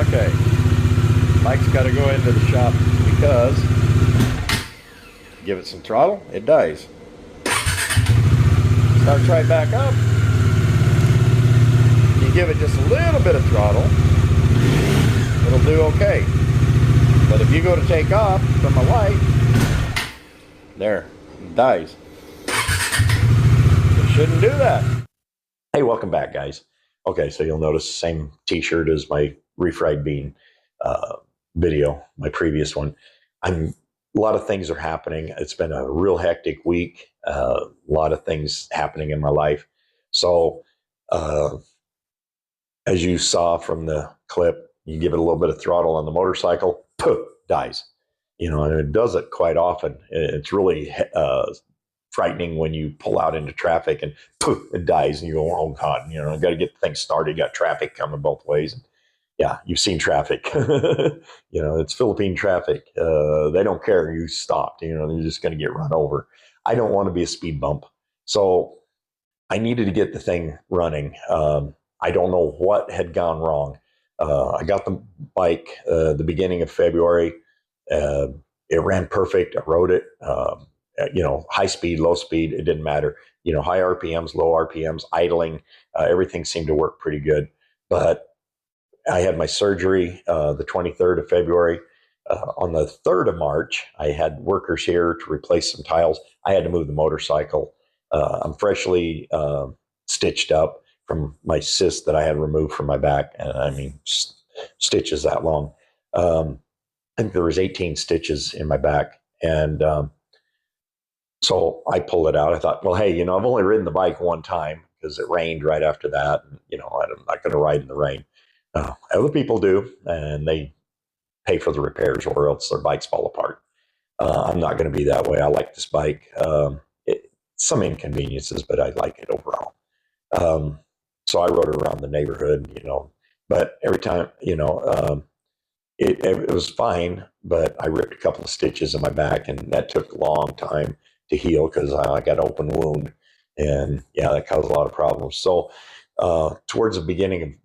Okay, Mike's got to go into the shop because give it some throttle, it dies. Starts right back up. You give it just a little bit of throttle, it'll do okay. But if you go to take off from a light, there, it dies. You shouldn't do that. Hey, welcome back, guys. Okay, so you'll notice the same t-shirt as my refried bean video, my previous one. A lot of things are happening. It's been a real hectic week. A lot of things happening in my life. So, as you saw from the clip, you give it a little bit of throttle on the motorcycle, poof, dies. You know, and it does it quite often. It's really frightening when you pull out into traffic and poof, it dies, and you go, oh God, you know, got to get things started. You got traffic coming both ways. And yeah, you've seen traffic. You know, it's Philippine traffic. They don't care you stopped. You know, they're just going to get run over. I don't want to be a speed bump. So I needed to get the thing running. I don't know what had gone wrong. I got the bike the beginning of February. It ran perfect. I rode it. You know, high speed, low speed, it didn't matter. You know, high RPMs, low RPMs, idling, everything seemed to work pretty good. But I had my surgery the 23rd of February. On the 3rd of March, I had workers here to replace some tiles. I had to move the motorcycle. I'm freshly stitched up from my cyst that I had removed from my back. And I mean, stitches that long. I think there was 18 stitches in my back. And so I pulled it out. I thought, well, hey, you know, I've only ridden the bike one time because it rained right after that. And, you know, I'm not going to ride in the rain. Other people do, and they pay for the repairs or else their bikes fall apart. I'm not going to be that way. I like this bike. Some inconveniences, but I like it overall. So I rode around the neighborhood, you know, but every time, you know, it was fine, but I ripped a couple of stitches in my back, and that took a long time to heal because I got an open wound, and yeah, that caused a lot of problems. So towards the beginning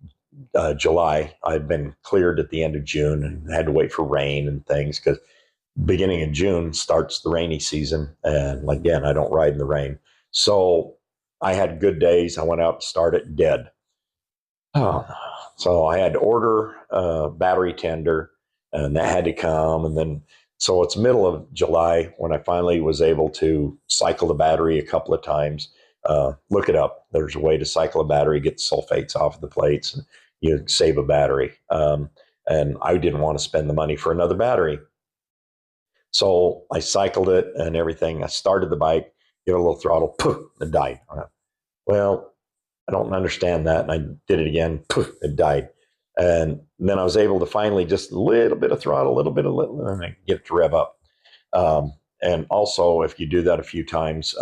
of July, I'd been cleared at the end of June and had to wait for rain and things because beginning of June starts the rainy season. And again, I don't ride in the rain. So I had good days. I went out to start it dead. Oh, so I had to order a battery tender, and that had to come. And then, so it's middle of July when I finally was able to cycle the battery a couple of times. Look it up. There's a way to cycle a battery, get the sulfates off of the plates, and you save a battery. And I didn't want to spend the money for another battery. So I cycled it and everything. I started the bike, gave it a little throttle, poof, it died. Well, I don't understand that. And I did it again, poof, it died. And then I was able to finally just a little bit of throttle, a little bit of and I get it to rev up. And also, if you do that a few times,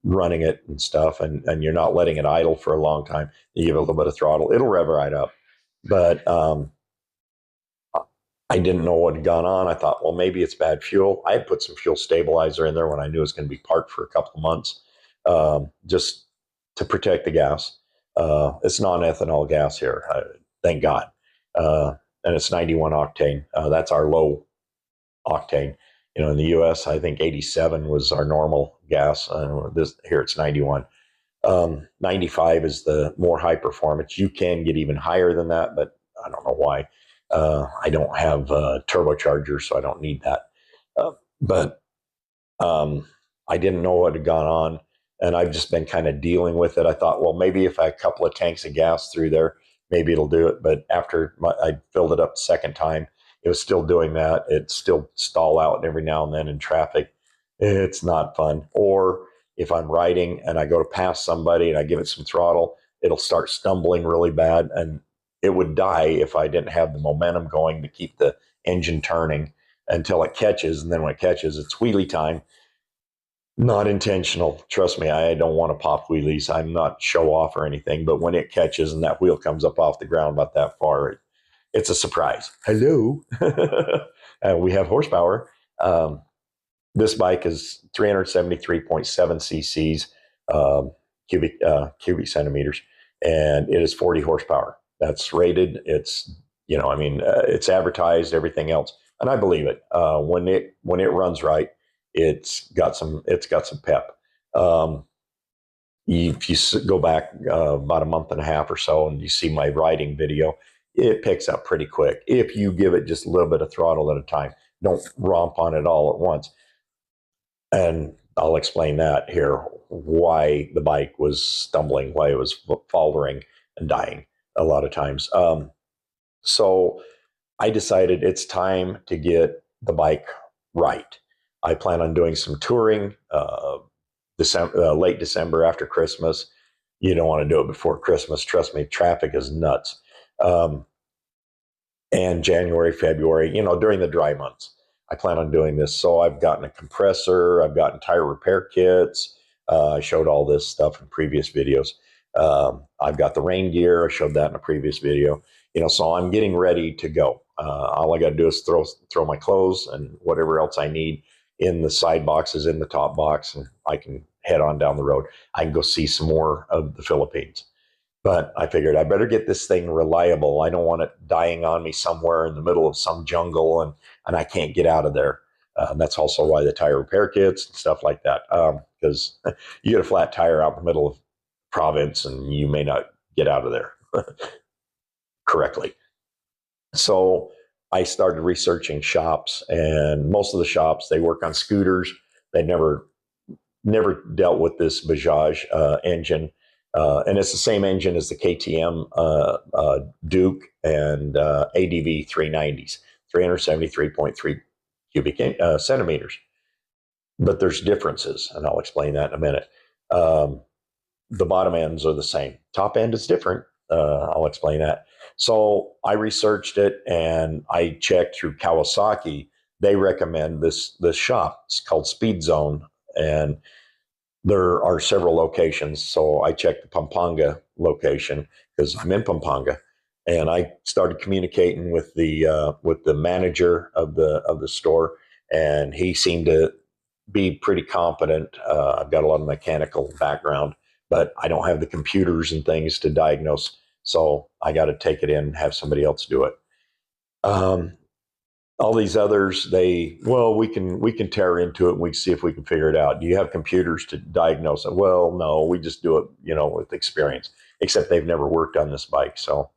running it and stuff, and you're not letting it idle for a long time, you give it a little bit of throttle, it'll rev right up. But I didn't know what had gone on. I thought, well, maybe it's bad fuel. I had put some fuel stabilizer in there when I knew it was going to be parked for a couple of months, just to protect the gas. It's non-ethanol gas here, thank God. And it's 91 octane. That's our low octane. You know, in the U.S., I think 87 was our normal gas. This here it's 91. 95 is the more high performance. You can get even higher than that, but I don't know why. I don't have a turbocharger, so I don't need that. But I didn't know what had gone on, and I've just been kind of dealing with it. I thought, well, maybe if I had a couple of tanks of gas through there, maybe it'll do it. But after I filled it up the second time, it was still doing that. It still stall out every now and then in traffic. It's not fun. Or if I'm riding and I go to pass somebody and I give it some throttle, it'll start stumbling really bad, and it would die if I didn't have the momentum going to keep the engine turning until it catches. And then when it catches, it's wheelie time. Not intentional. Trust me, I don't want to pop wheelies. I'm not show off or anything, but when it catches and that wheel comes up off the ground about that far, it's a surprise. Hello. We have horsepower. This bike is 373.7 cc's, cubic centimeters, and it is 40 horsepower. that's rated. It's, I mean, it's advertised, everything else, and I believe it. When it runs right, it's got some pep. Um, if you go back about a month and a half or so, and you see my riding video, it picks up pretty quick if you give it just a little bit of throttle at a time. Don't romp on it all at once. And I'll explain that here, why the bike was stumbling, why it was faltering and dying a lot of times. So I decided it's time to get the bike right. I plan on doing some touring, late December after Christmas. You don't want to do it before Christmas. Trust me, traffic is nuts. Um, and January, February, during the dry months. I plan on doing this. So I've gotten a compressor, I've gotten tire repair kits. I showed all this stuff in previous videos. I've got the rain gear. I showed that in a previous video. So I'm getting ready to go. All I got to do is throw my clothes and whatever else I need in the side boxes, in the top box, and I can head on down the road. I can go see some more of the Philippines. But I figured I better get this thing reliable. I don't want it dying on me somewhere in the middle of some jungle and I can't get out of there. That's also why the tire repair kits and stuff like that. Because you get a flat tire out in the middle of province and you may not get out of there correctly. So I started researching shops, and most of the shops, they work on scooters. They never dealt with this Bajaj engine. And it's the same engine as the KTM Duke and ADV 390s, 373.3 cubic centimeters. But there's differences, and I'll explain that in a minute. The bottom ends are the same. Top end is different. I'll explain that. So I researched it, and I checked through Kawasaki. They recommend this shop. It's called Speed Zone, and there are several locations. So I checked the Pampanga location because I'm in Pampanga, and I started communicating with the manager of the store, and he seemed to be pretty competent. I've got a lot of mechanical background, but I don't have the computers and things to diagnose. So I got to take it in and have somebody else do it. Um, all these others, we can tear into it and we see if we can figure it out. Do you have computers to diagnose it? Well, no, we just do it, with experience, except they've never worked on this bike. So,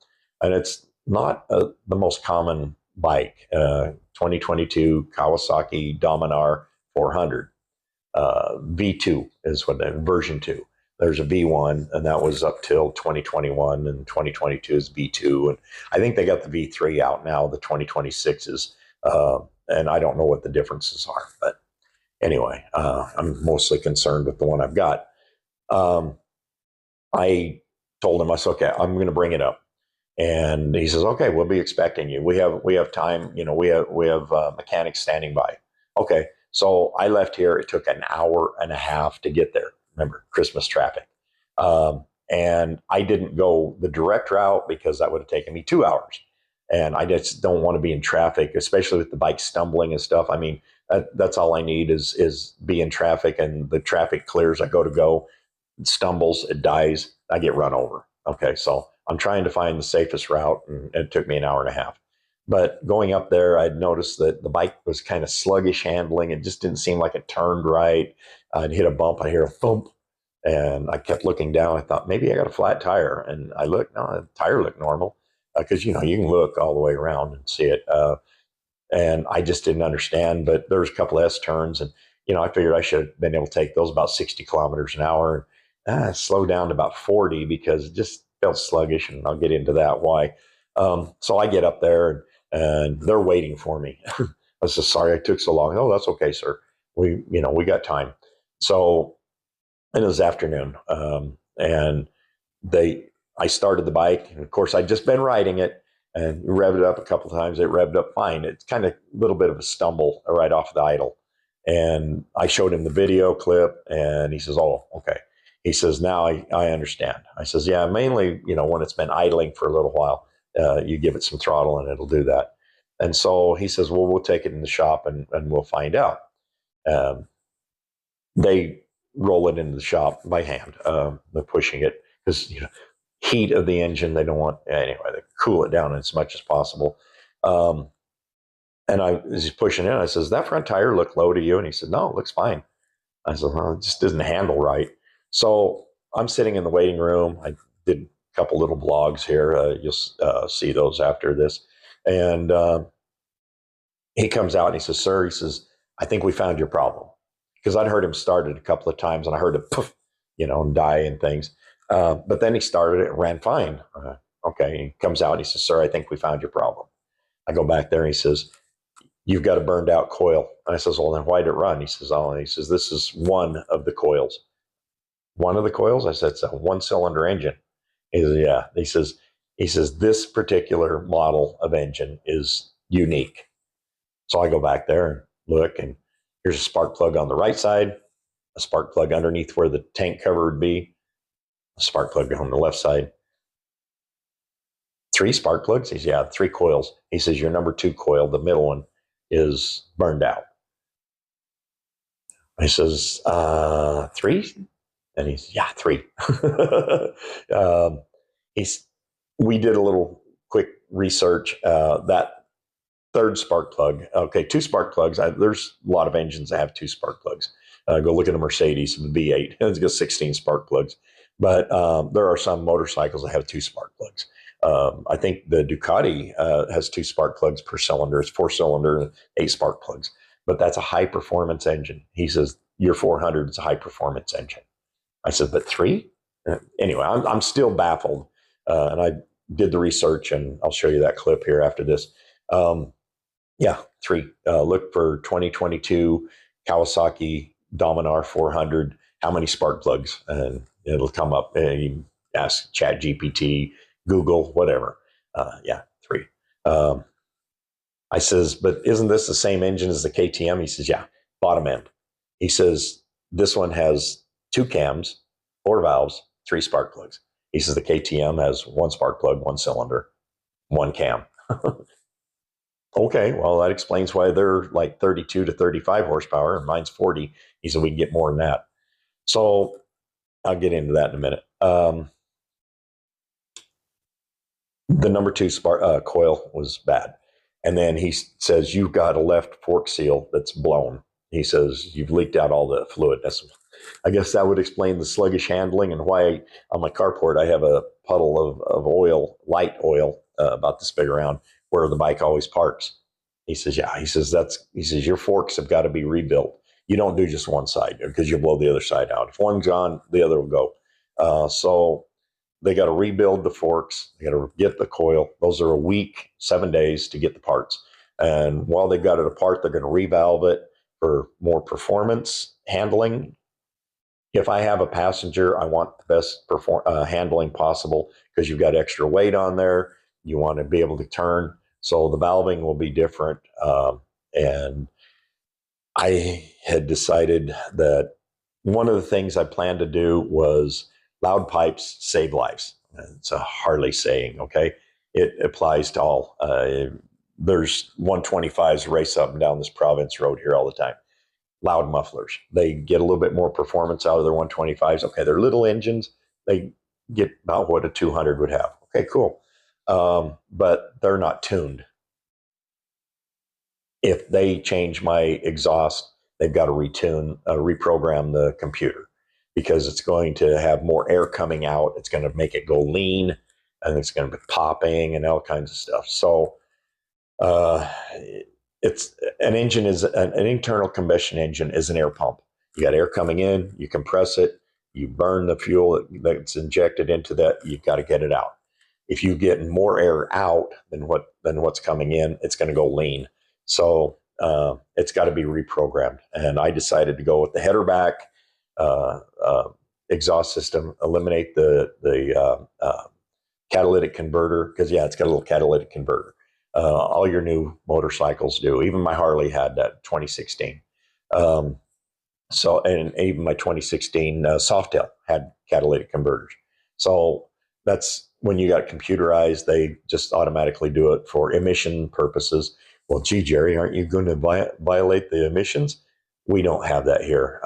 and it's not the most common bike. 2022 Kawasaki Dominar 400. V2 is what version 2. There's a V1, and that was up till 2021, and 2022 is V2. And I think they got the V3 out now, the 2026s. And I don't know what the differences are. But anyway, I'm mostly concerned with the one I've got. I told him, I said, okay, I'm going to bring it up. And he says, okay, we'll be expecting you. We have time. We have mechanics standing by. Okay. So I left here. It took an hour and a half to get there. Remember, Christmas traffic. And I didn't go the direct route because that would have taken me 2 hours. And I just don't want to be in traffic, especially with the bike stumbling and stuff. I mean, that's all I need is be in traffic, and the traffic clears. I go, it stumbles, it dies, I get run over. Okay, so I'm trying to find the safest route, and it took me an hour and a half. But going up there, I'd noticed that the bike was kind of sluggish handling. It just didn't seem like it turned right. I'd hit a bump, I hear a thump, and I kept looking down. I thought maybe I got a flat tire, and I looked. No, the tire looked normal because you can look all the way around and see it. And I just didn't understand. But there was a couple of S turns, and I figured I should have been able to take those about 60 kilometers an hour. Slow down to about 40 because it just felt sluggish, and I'll get into that why. So I get up there, and they're waiting for me. I said, sorry I took so long. Oh, that's okay, sir. We got time. So it was afternoon, and I started the bike, and of course I'd just been riding it and revved it up a couple of times. It revved up fine. It's kind of a little bit of a stumble right off the idle. And I showed him the video clip, and he says, oh, okay. He says, now I understand. I says, yeah, mainly, when it's been idling for a little while, you give it some throttle and it'll do that. And so he says, well, we'll take it in the shop and we'll find out. They roll it into the shop by hand. They're pushing it because, heat of the engine. They don't want, anyway, they cool it down as much as possible. Um, and I was pushing in. I says, that front tire look low to you? And he said, no, it looks fine. I said, well, it just doesn't handle right. So I'm sitting in the waiting room. I did a couple little blogs here. You'll see those after this. And he comes out and he says, sir, he says, I think we found your problem. Because I'd heard him start it a couple of times and I heard it poof, and die and things. But then he started it and ran fine. Okay. He comes out and he says, sir, I think we found your problem. I go back there and he says, you've got a burned out coil. And I says, well, then why did it run? He says, oh, and he says, this is one of the coils. One of the coils? I said, it's a one cylinder engine. He says, yeah. He says, this particular model of engine is unique. So I go back there and look, and here's a spark plug on the right side, a spark plug underneath where the tank cover would be, a spark plug on the left side. 3 spark plugs? He says, yeah, 3 coils. He says, your number 2 coil, the middle one, is burned out. He says, 3? And he's, yeah, 3. We did a little quick research. That 3rd spark plug, okay, 2 spark plugs. There's a lot of engines that have 2 spark plugs. Go look at a Mercedes, the V8. It's got 16 spark plugs. But there are some motorcycles that have 2 spark plugs. I think the Ducati has 2 spark plugs per cylinder. It's 4-cylinder, 8 spark plugs. But that's a high-performance engine. He says, your 400 is a high-performance engine. I said, but 3? Anyway, I'm still baffled. And I did the research, and I'll show you that clip here after this. Yeah, 3. Look for 2022 Kawasaki Dominar 400. How many spark plugs? And it'll come up. And you ask ChatGPT, Google, whatever. Yeah, 3. I says, but isn't this the same engine as the KTM? He says, yeah, bottom end. He says, this one has 2 cams, 4 valves, 3 spark plugs. He says the KTM has 1 spark plug, 1 cylinder, 1 cam. Okay, well, that explains why they're like 32 to 35 horsepower and mine's 40. He said we can get more than that. So I'll get into that in a minute. The number 2 coil was bad. And then he says, you've got a left fork seal that's blown. He says, you've leaked out all the fluid. I guess that would explain the sluggish handling and why on my carport I have a puddle of oil, light oil, about this big around where the bike always parks. He says, yeah. He says, your forks have got to be rebuilt. You don't do just one side because you'll blow the other side out. If one's gone, the other will go. So they got to rebuild the forks. They got to get the coil. Those are a week, 7 days to get the parts. And while they've got it apart, they're going to revalve it for more performance handling. If I have a passenger, I want the best handling possible because you've got extra weight on there. You want to be able to turn. So the valving will be different. And I had decided that one of the things I planned to do was loud pipes save lives. It's a Harley saying, okay? It applies to all. There's 125s race up and down this Province road here all the time. Loud mufflers. They get a little bit more performance out of their 125s. Okay, they're little engines. They get about what a 200 would have. Okay, cool. But they're not tuned. If they change my exhaust, they've got to reprogram the computer because it's going to have more air coming out. It's going to make it go lean and it's going to be popping and all kinds of stuff. So it's an engine is an internal combustion engine is an air pump. You got air coming in, you compress it, you burn the fuel that's injected into that, you've got to get it out. If you get more air out than what's coming in, it's going to go lean. So it's got to be reprogrammed. And I decided to go with the header back exhaust system, eliminate the catalytic converter because it's got a little catalytic converter. All your new motorcycles do. Even my Harley had that 2016. And even my 2016 Softail had catalytic converters. So that's when you got computerized, they just automatically do it for emission purposes. Well, gee, Jerry, aren't you going to violate the emissions? We don't have that here.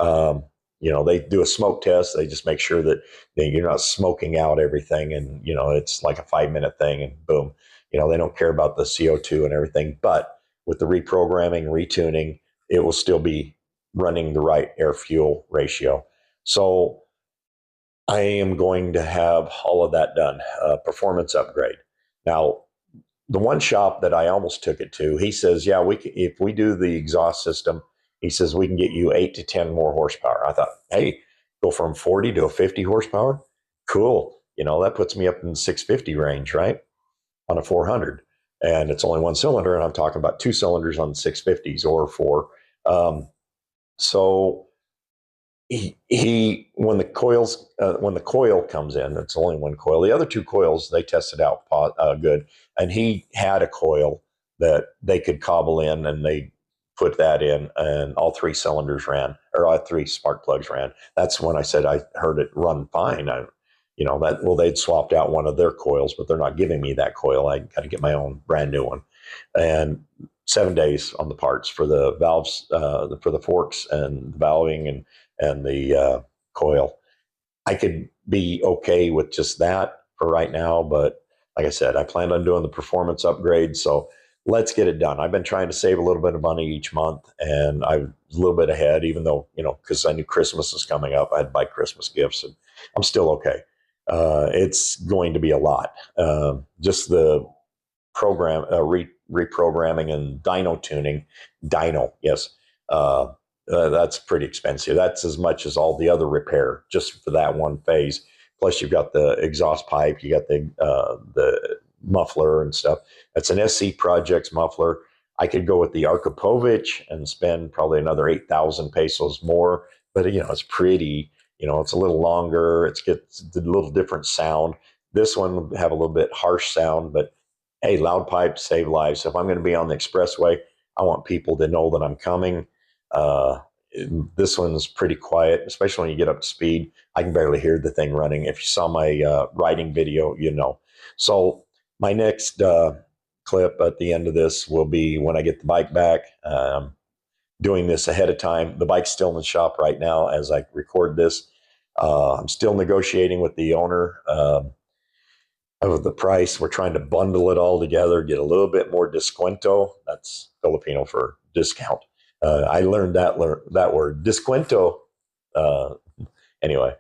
you know, they do a smoke test. They just make sure that you're not smoking out everything, and you know, it's like a 5-minute thing, and boom, you know, they don't care about the CO2 and everything. But with the reprogramming, retuning, it will still be running the right air fuel ratio. So I am going to have all of that done, performance upgrade. Now, the one shop that I almost took it to, he says, yeah, if we do the exhaust system, he says we can get you 8 to 10 more horsepower. I thought, hey, go from 40 to a 50 horsepower? Cool. You know, that puts me up in the 650 range, right? On a 400. And it's only one cylinder, and I'm talking about 2 cylinders on the 650s or 4. So he when the coil comes in, it's only one coil. The other 2 coils, they tested out good, and he had a coil that they could cobble in, and they put that in, and all 3 cylinders ran, or all 3 spark plugs ran. That's when I said I heard it run fine. You know, that, well, they'd swapped out one of their coils, but they're not giving me that coil. I got to get my own brand new one. And 7 days on the parts for the valves, for the forks and the valving and the coil. I could be okay with just that for right now, but like I said, I planned on doing the performance upgrade, so let's get it done. I've been trying to save a little bit of money each month, and I was a little bit ahead, even though, you know, because I knew Christmas was coming up. I had to buy Christmas gifts, and I'm still okay. It's going to be a lot. Just the program, reprogramming and dyno tuning. Yes. That's pretty expensive. That's as much as all the other repair just for that one phase. Plus, you've got the exhaust pipe, you got the muffler and stuff. That's an SC Projects muffler. I could go with the Arkapovich and spend probably another 8,000 pesos more, but you know, it's pretty. You know, it's a little longer. It gets a little different sound. This one would have a little bit harsh sound, but hey, loud pipes save lives. So if I'm going to be on the expressway, I want people to know that I'm coming. This one's pretty quiet, especially when you get up to speed. I can barely hear the thing running. If you saw my riding video, you know. So my next clip at the end of this will be when I get the bike back. Doing this ahead of time. The bike's still in the shop right now as I record this. I'm still negotiating with the owner of the price. We're trying to bundle it all together, get a little bit more descuento. That's Filipino for discount. I learned that word, descuento. Anyway,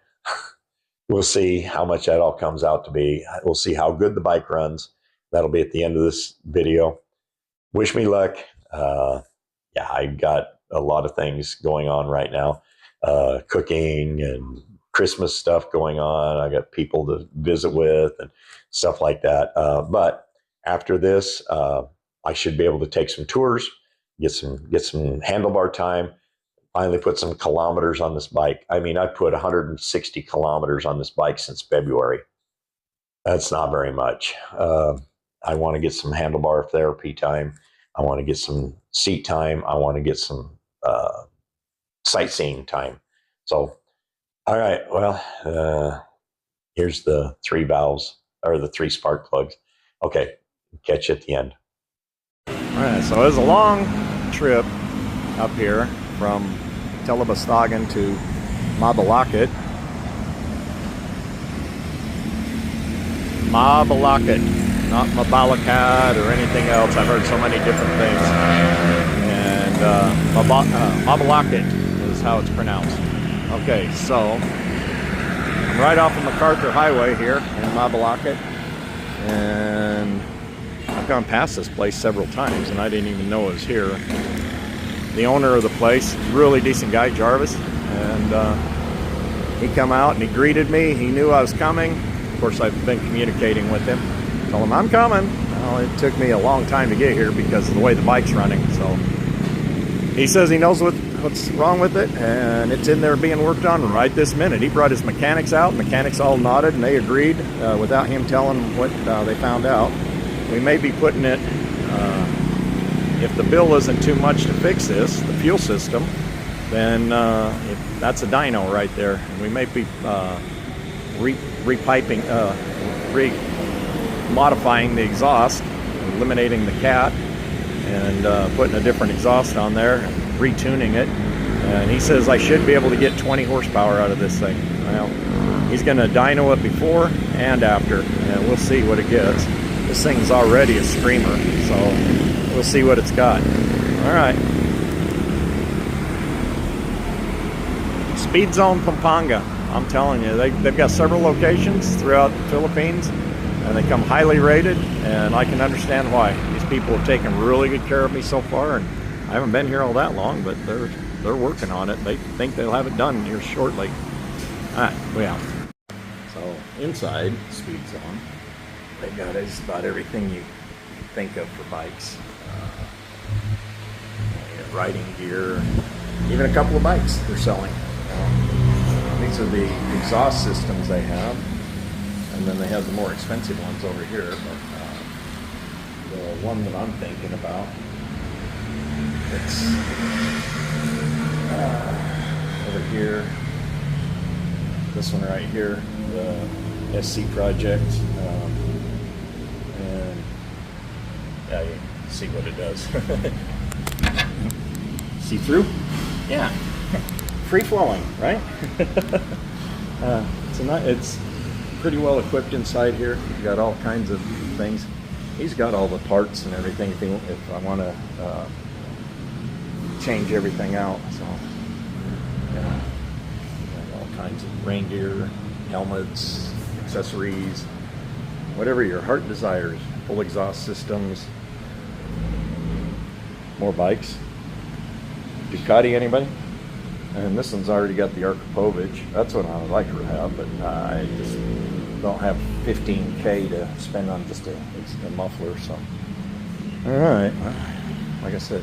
we'll see how much that all comes out to be. We'll see how good the bike runs. That'll be at the end of this video. Wish me luck. Yeah, I got a lot of things going on right now, cooking and Christmas stuff going on. I got people to visit with and stuff like that. But after this, I should be able to take some tours, get some handlebar time, finally put some kilometers on this bike. I mean, I put 160 kilometers on this bike since February. That's not very much. I want to get some handlebar therapy time. I want to get some seat time. I want to get some sightseeing time. So, all right, well, here's the 3 valves, or the 3 spark plugs. Okay, catch you at the end. All right, so it was a long trip up here from Telebastagan to Mabalacat. Not Mabalacat or anything else. I've heard so many different things. And Mabalacat is how it's pronounced. Okay, so I'm right off of MacArthur Highway here in Mabalacat, and I've gone past this place several times, and I didn't even know it was here. The owner of the place, really decent guy, Jarvis, and he come out and he greeted me. He knew I was coming. Of course, I've been communicating with him. Told him I'm coming. Well, it took me a long time to get here because of the way the bike's running. So he says he knows what's wrong with it, and it's in there being worked on right this minute. He brought his mechanics out. Mechanics all nodded, and they agreed without him telling what they found out. We may be putting it, if the bill isn't too much to fix this, the fuel system, then that's a dyno right there. And we may be modifying the exhaust, eliminating the cat, and putting a different exhaust on there, and retuning it, And he says I should be able to get 20 horsepower out of this thing. Well, he's going to dyno it before and after, and we'll see what it gets. This thing's already a screamer, so we'll see what it's got. All right. Speed Zone Pampanga. I'm telling you, they've got several locations throughout the Philippines, and they come highly rated, and I can understand why. These people have taken really good care of me so far, and I haven't been here all that long, but they're working on it. They think they'll have it done here shortly. All right, we out. So inside Speed Zone, they got just about everything you think of for bikes. Riding gear, even a couple of bikes they're selling. These are the exhaust systems they have, and then they have the more expensive ones over here. But the one that I'm thinking about, it's over here. This one right here, the SC Project, and yeah, you can see what it does. See through? Yeah. Free flowing, right? It's pretty well equipped inside here. You've got all kinds of things. He's got all the parts and everything if I want to change everything out. So, yeah, all kinds of rain gear, helmets, accessories, whatever your heart desires. Full exhaust systems. More bikes. Ducati, anybody? And this one's already got the Archipovich. That's what I would like to have, but I just don't have 15K to spend on just a muffler. So, all right, like I said,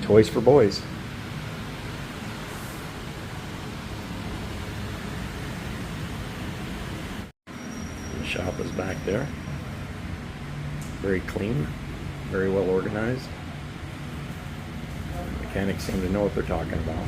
toys for boys. The shop is back there. Very clean, very well organized. Mechanics seem to know what they're talking about.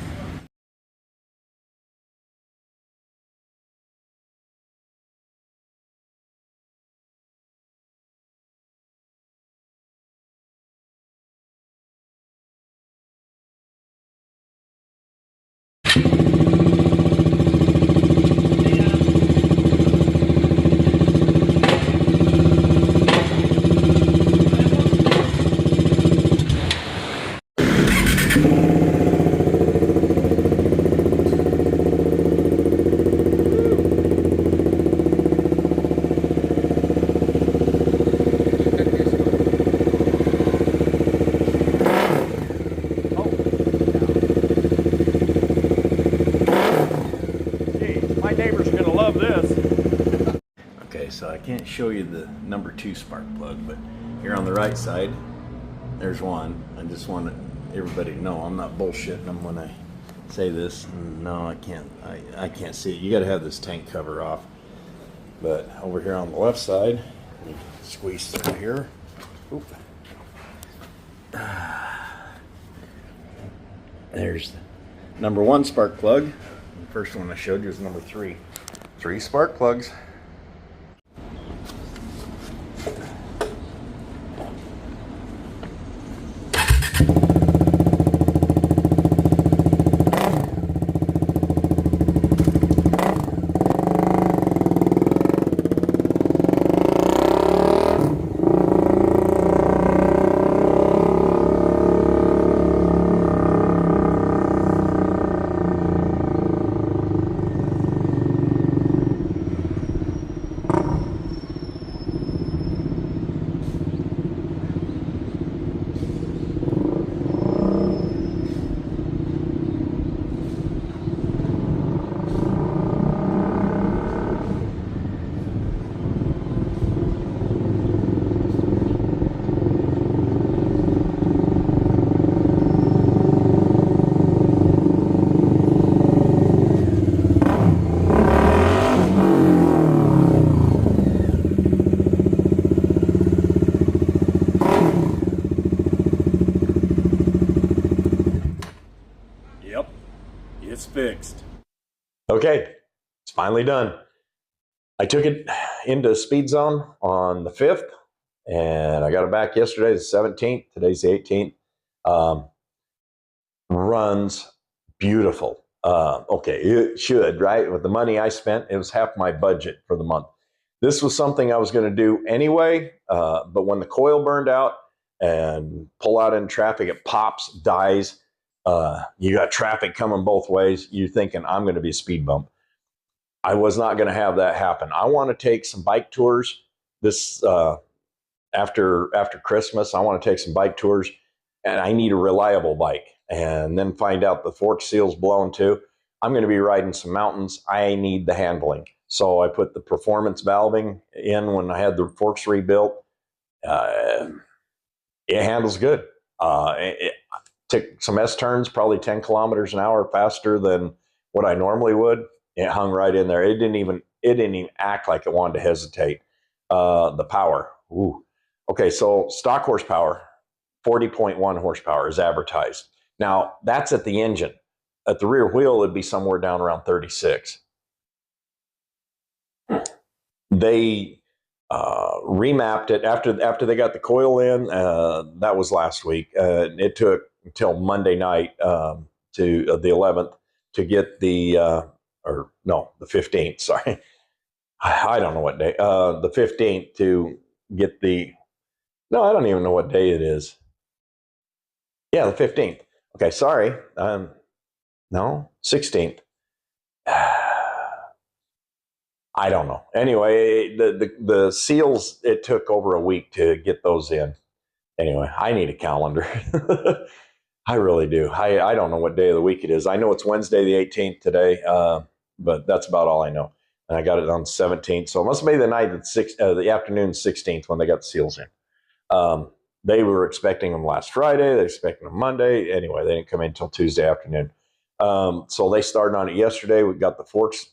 Okay, so I can't show you the number 2 spark plug, but here on the right side, there's one. I just want everybody to know I'm not bullshitting them when I say this. No, I can't. I can't see it. You got to have this tank cover off. But over here on the left side, you can squeeze through here. Oop. There's the number 1 spark plug. The first one I showed you is number 3. 3 spark plugs. It's fixed. Okay, it's finally done. I took it into Speed Zone on the 5th, and I got it back yesterday, the 17th. Today's the 18th. Runs beautiful. Okay, it should, right? With the money I spent, it was half my budget for the month. This was something I was going to do anyway, but when the coil burned out and pull out in traffic, it pops, dies. You got traffic coming both ways. You're thinking, I'm going to be a speed bump. I was not going to have that happen. I want to take some bike tours this after Christmas. I want to take some bike tours, and I need a reliable bike. And then find out the fork seal's blown too. I'm going to be riding some mountains. I need the handling. So I put the performance valving in when I had the forks rebuilt. It handles good. It took some S turns, probably 10 kilometers an hour faster than what I normally would. It hung right in there. It didn't even act like it wanted to hesitate. The power. Ooh. Okay, so stock horsepower, 40.1 horsepower is advertised. Now, that's at the engine. At the rear wheel, it'd be somewhere down around 36. They remapped it after they got the coil in. That was last week. It took until Monday night to the 11th to get the the 15th. Sorry, I don't know what day. The 15th to get the. No, I don't even know what day it is. Yeah, the 15th. Okay, sorry. No, 16th. I don't know. Anyway, the seals, it took over a week to get those in. Anyway, I need a calendar. I really do. I don't know what day of the week it is. I know it's Wednesday the 18th today, but that's about all I know. And I got it on the 17th. So it must be the night at the afternoon 16th when they got the seals in. They were expecting them last Friday. They were expecting them Monday. Anyway, they didn't come in until Tuesday afternoon. So they started on it yesterday. We got the forks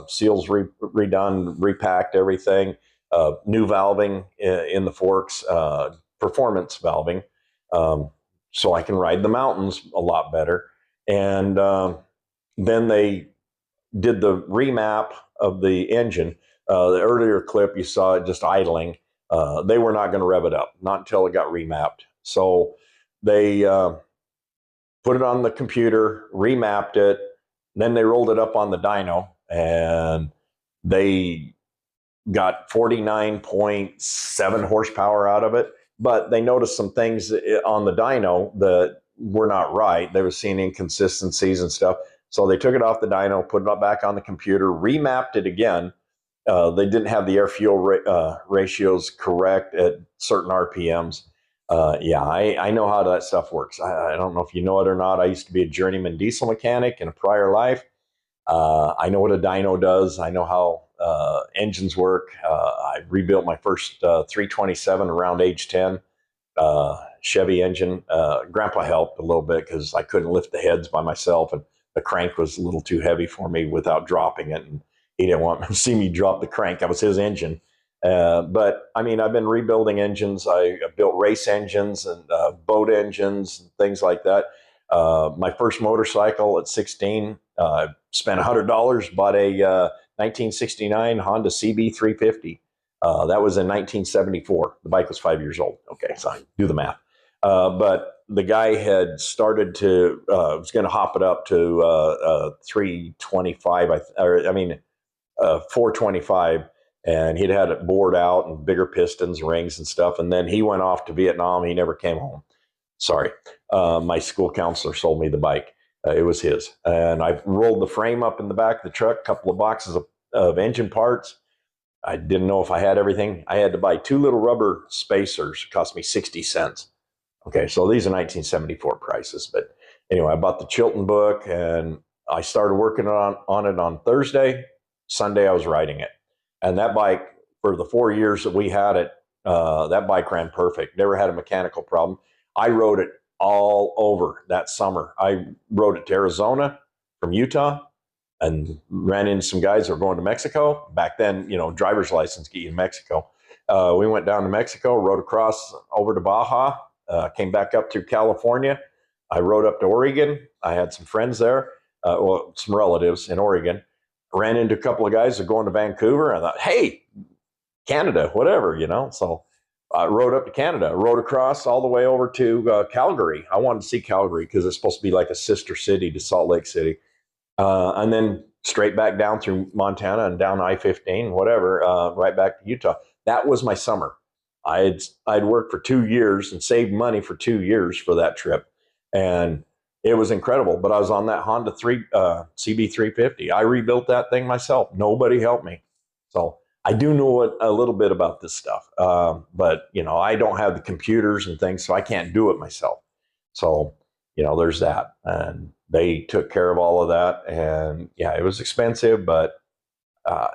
seals redone, repacked everything, new valving in the forks, performance valving, so I can ride the mountains a lot better. And then they did the remap of the engine. The earlier clip, you saw it just idling. They were not going to rev it up, not until it got remapped. So they put it on the computer, remapped it, then they rolled it up on the dyno, and they got 49.7 horsepower out of it. But they noticed some things on the dyno that were not right. They were seeing inconsistencies and stuff. So they took it off the dyno, put it back on the computer, remapped it again. They didn't have the air-fuel ratios correct at certain RPMs. I know how that stuff works. I don't know if you know it or not. I used to be a journeyman diesel mechanic in a prior life. I know what a dyno does. I know how engines work. I rebuilt my first 327 around age 10 Chevy engine. Grandpa helped a little bit because I couldn't lift the heads by myself, and the crank was a little too heavy for me without dropping it. And he didn't want to see me drop the crank. That was his engine. But I mean, I've been rebuilding engines. I built race engines and boat engines and things like that. My first motorcycle at 16, spent $100, bought a 1969 Honda CB350. That was in 1974. The bike was 5 years old. Okay, so do the math. But the guy had started to was going to hop it up to 325. 425. And he'd had it bored out and bigger pistons, rings, and stuff. And then he went off to Vietnam. He never came home. Sorry. My school counselor sold me the bike. It was his. And I rolled the frame up in the back of the truck, a couple of boxes of engine parts. I didn't know if I had everything. I had to buy 2 little rubber spacers. It cost me 60 cents. Okay, so these are 1974 prices. But anyway, I bought the Chilton book, and I started working on it on Thursday. Sunday, I was riding it. And that bike, for the 4 years that we had it, that bike ran perfect. Never had a mechanical problem. I rode it all over that summer. I rode it to Arizona from Utah and ran into some guys that were going to Mexico. Back then, driver's license get you in Mexico. We went down to Mexico, rode across over to Baja, came back up through California. I rode up to Oregon. I had some friends there, some relatives in Oregon. Ran into a couple of guys that are going to Vancouver. I thought, hey, Canada, whatever, So I rode up to Canada. I rode across all the way over to Calgary. I wanted to see Calgary because it's supposed to be like a sister city to Salt Lake City. And then straight back down through Montana and down I-15, whatever, right back to Utah. That was my summer. I'd worked for 2 years and saved money for 2 years for that trip, and it was incredible. But I was on that Honda CB350. I rebuilt that thing myself. Nobody helped me, so I do know a little bit about this stuff. But I don't have the computers and things, so I can't do it myself. So there's that, and they took care of all of that. And yeah, it was expensive, but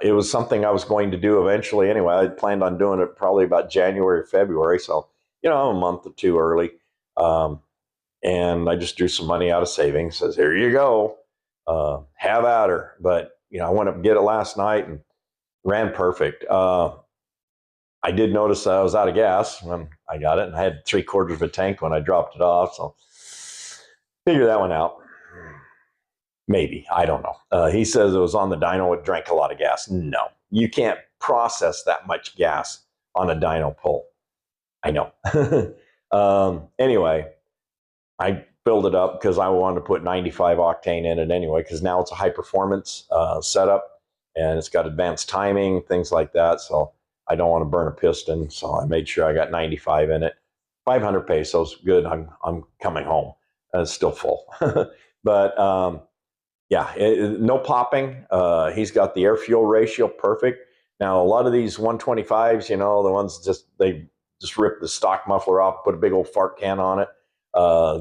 it was something I was going to do eventually anyway. I planned on doing it probably about January or February. So, I'm a month or two early. And I just drew some money out of savings. Says, here you go. Have at her. But, I went up and get it last night and ran perfect. I did notice that I was out of gas when I got it, and I had 3/4 of a tank when I dropped it off. So figure that one out. Maybe. I don't know. He says it was on the dyno. It drank a lot of gas. No, you can't process that much gas on a dyno pull. I know. Anyway, I filled it up because I wanted to put 95 octane in it anyway, because now it's a high performance setup, and it's got advanced timing, things like that. So I don't want to burn a piston. So I made sure I got 95 in it. 500 pesos. Good. I'm coming home. It's still full. But yeah, no popping. He's got the air fuel ratio perfect. Now, a lot of these 125s, the ones they just rip the stock muffler off, put a big old fart can on it,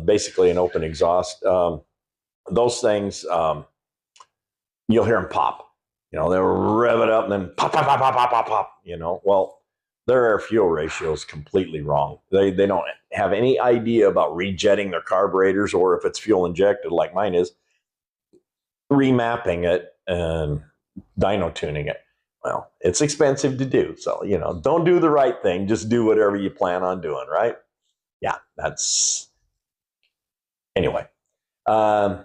basically an open exhaust. Those things, you'll hear them pop. They'll rev it up and then pop, pop, pop, pop, pop, pop, pop. Well, their air fuel ratio is completely wrong. They don't have any idea about rejetting their carburetors, or if it's fuel injected like mine is, remapping it and dyno tuning it. Well, it's expensive to do. So, don't do the right thing. Just do whatever you plan on doing, right? Yeah, that's... Anyway. But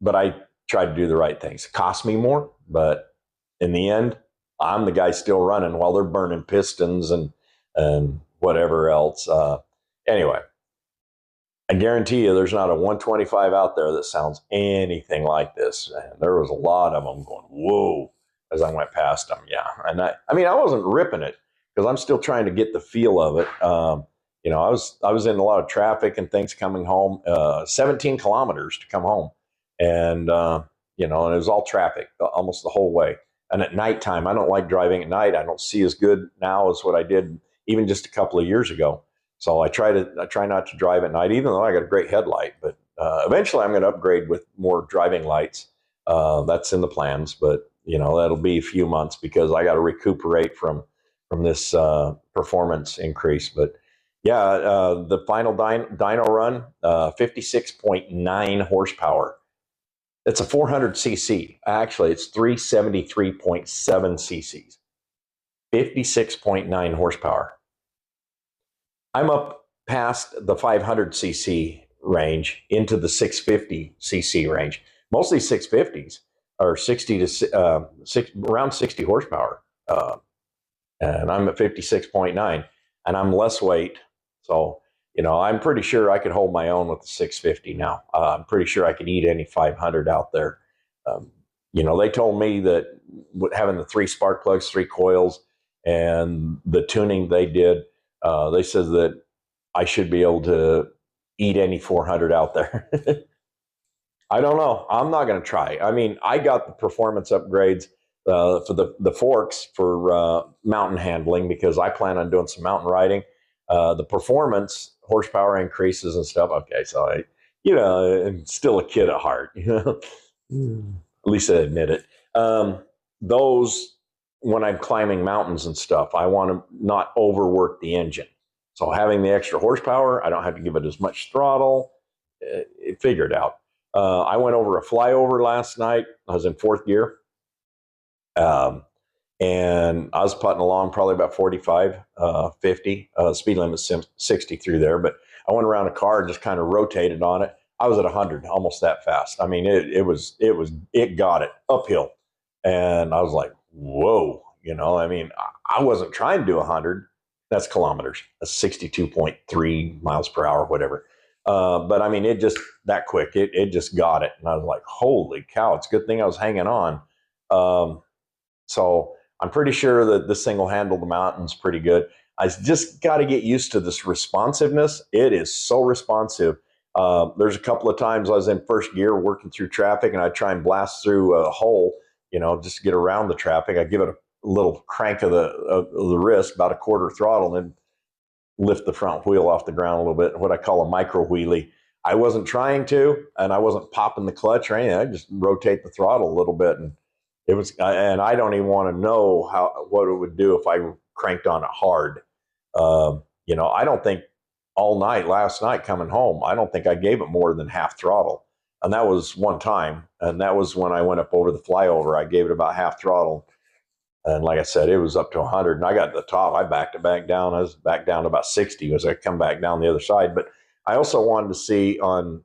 I tried to do the right things. It cost me more, but in the end, I'm the guy still running while they're burning pistons and whatever else. Anyway, I guarantee you there's not a 125 out there that sounds anything like this. And there was a lot of them going, whoa, as I went past them. Yeah. And I wasn't ripping it because I'm still trying to get the feel of it. I was in a lot of traffic and things coming home, 17 kilometers to come home. And, and it was all traffic almost the whole way. And at nighttime, I don't like driving at night. I don't see as good now as what I did even just a couple of years ago. So I try not to drive at night, even though I got a great headlight. But eventually, I'm going to upgrade with more driving lights. That's in the plans, but that'll be a few months because I got to recuperate from this performance increase. But yeah, the final dyno run, 56.9 horsepower. It's a 400 cc. Actually, it's 373.7 cc's. 56.9 horsepower. I'm up past the 500 cc range into the 650 cc range. Most of these 650s are 60 to around 60 horsepower, and I'm at 56.9, and I'm less weight. So I'm pretty sure I could hold my own with the 650 now. I'm pretty sure I could eat any 500 out there. They told me that having the 3 spark plugs, 3 coils, and the tuning they did, they said that I should be able to eat any 400 out there. I don't know. I'm not going to try. I got the performance upgrades for the forks for mountain handling because I plan on doing some mountain riding. The performance horsepower increases and stuff. Okay, so I'm still a kid at heart. At least I admit it. Those, when I'm climbing mountains and stuff, I want to not overwork the engine. So having the extra horsepower, I don't have to give it as much throttle. It figured out. I went over a flyover last night. I was in 4th gear. And I was putting along probably about 45, 50. Speed limit 60 through there. But I went around a car and just kind of rotated on it. I was at 100, almost that fast. It got it uphill. And I was like, whoa, I wasn't trying to do 100. That's kilometers. That's 62.3 miles per hour, whatever. But I mean, it just that quick. It just got it, and I was like, "Holy cow!" It's a good thing I was hanging on. Um, so I'm pretty sure that this thing will handle the mountains pretty good. I just got to get used to this responsiveness. It is so responsive. There's a couple of times I was in first gear working through traffic, and I try and blast through a hole, just to get around the traffic. I give it a little crank of the wrist, about a quarter throttle, and then lift the front wheel off the ground a little bit, what I call a micro wheelie. I wasn't trying to, and I wasn't popping the clutch or anything. I just rotate the throttle a little bit, and it was. And I don't even want to know what it would do if I cranked on it hard. I don't think all night last night coming home, I don't think I gave it more than half throttle, and that was one time, and that was when I went up over the flyover. I gave it about half throttle. And like I said, it was up to 100, and I got to the top. I backed it back down. I was back down to about 60 as I come back down the other side. But I also wanted to see on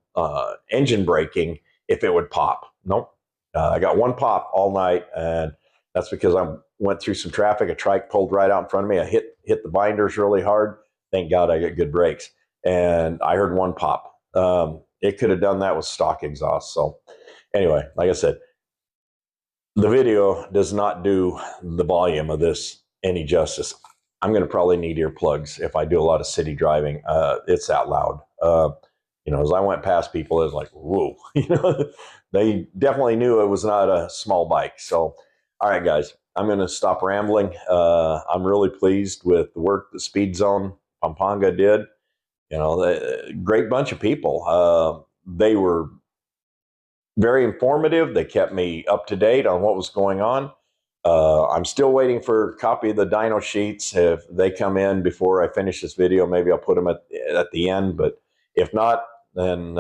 engine braking if it would pop. Nope. I got one pop all night, and that's because I went through some traffic. A trike pulled right out in front of me. I hit the binders really hard. Thank God I got good brakes. And I heard one pop. It could have done that with stock exhaust. So anyway, like I said, the video does not do the volume of this any justice. I'm going to probably need earplugs if I do a lot of city driving. It's that loud. As I went past people, it was like, whoa. They definitely knew it was not a small bike. So, all right, guys, I'm going to stop rambling. I'm really pleased with the work the Speed Zone Pampanga did. Great bunch of people. They were very informative. They kept me up to date on what was going on. I'm still waiting for a copy of the dyno sheets. If they come in before I finish this video, maybe I'll put them at the end. But if not, then,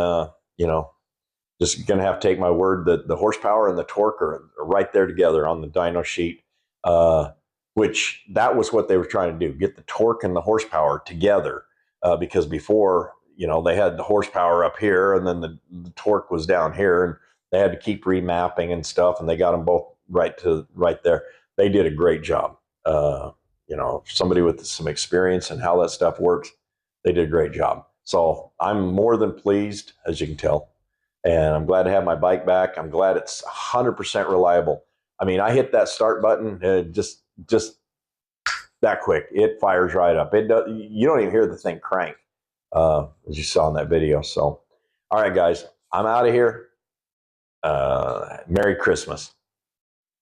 just going to have to take my word that the horsepower and the torque are right there together on the dyno sheet, which that was what they were trying to do, get the torque and the horsepower together. Because before, they had the horsepower up here and then the torque was down here, and they had to keep remapping and stuff, and they got them both right there. They did a great job. Somebody with some experience and how that stuff works, they did a great job. So I'm more than pleased, as you can tell, and I'm glad to have my bike back. I'm glad it's 100% reliable. I mean, I hit that start button, just that quick. It fires right up. You don't even hear the thing crank, as you saw in that video. So, all right, guys, I'm out of here. Merry Christmas.